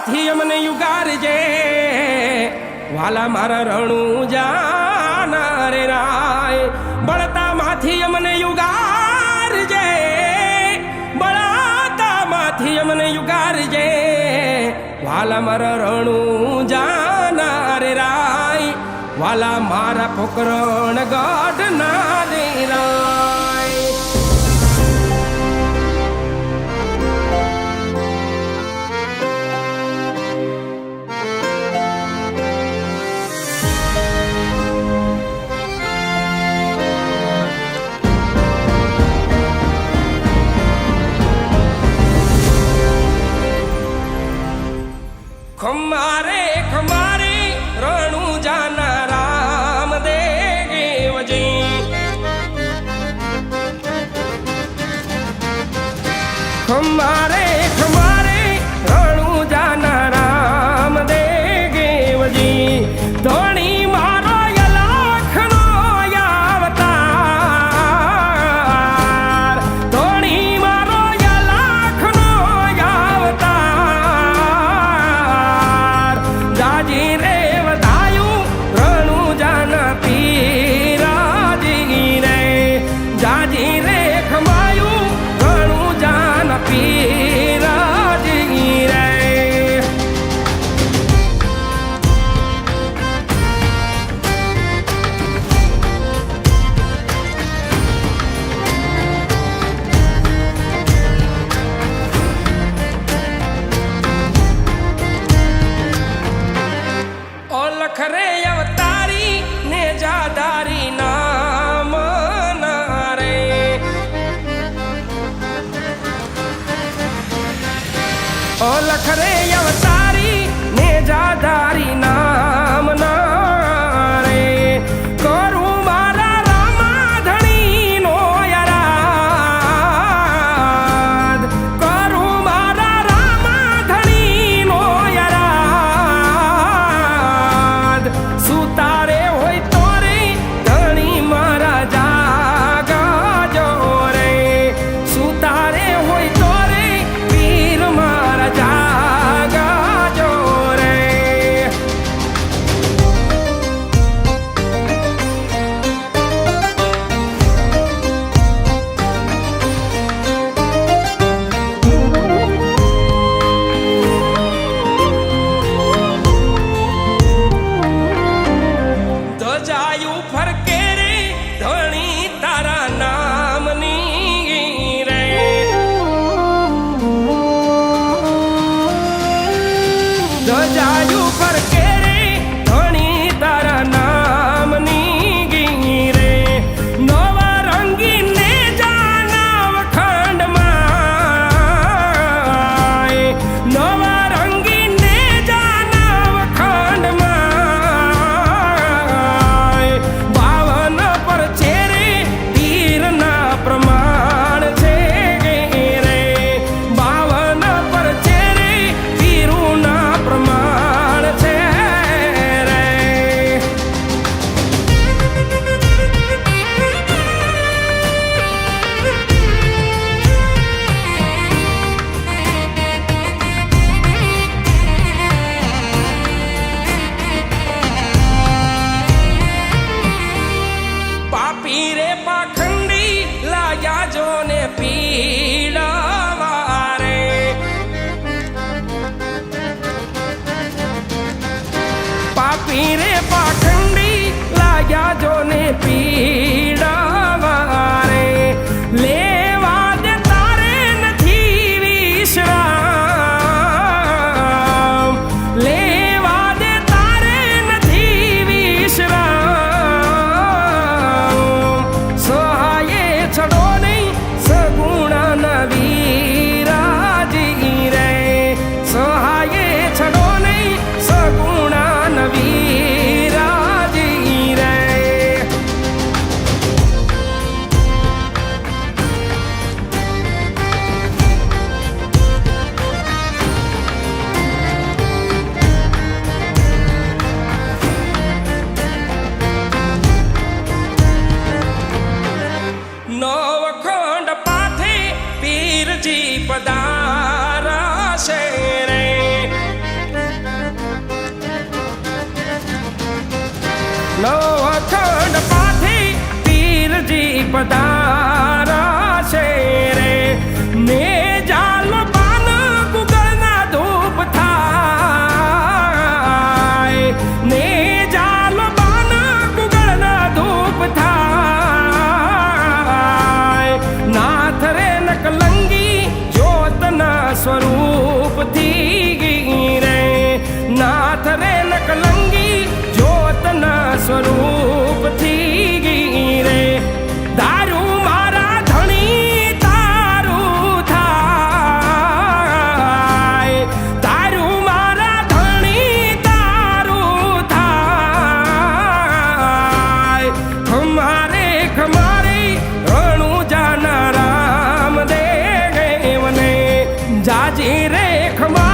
માંથી અમને યુગારજે વાલા મારા રણું જાના રે રાય બળતા માંથી અમને યુગારજે બળતા માંથી અમને યુગારજે વાલા મારા રણું જાના રે રાય વાલા મારા પોકરણ ગઢ ના રે રાય खमारे खमारे रणु जाना राम देव जी खमारे खमारे रणु जाना राम देव जी धोनी मारो यलाख नो यावतार धोनी मारो यलाख नो यावतार जाजी रे वधायु रणु जाना पीराजी रे जाजी रे खमायु रणु जाना पीराजी रे ओलख रे अवतारी ने जादारी नाम नारे ओलख रे अवतारी ने जादारी नाम नारे करू मारा रामाधणी नो यराद करू मारा रामाधणी नो यराद सुतारे होय तो रे धणी मारा जागा जो रे सुतारे होय तो रे वीर मारा जागा ખંડ પાથી પીરજી પધારા છે રે ને જાલ પાન ગુગળના ધૂપ થાય ને જાલ પાન ગુગળના ધૂપ થાય નાથ રે નકલંગી જ્યોતના સ્વરૂપથી રે નાથ રે નકલંગી જ્યોતના સ્વરૂપથી રે દારૂ મારા ધણી તારું થાય દારૂ મારા ધણી તારું થાય ખમારે ખમારે રણું જાના રામ દેવને જાજી રે ખમા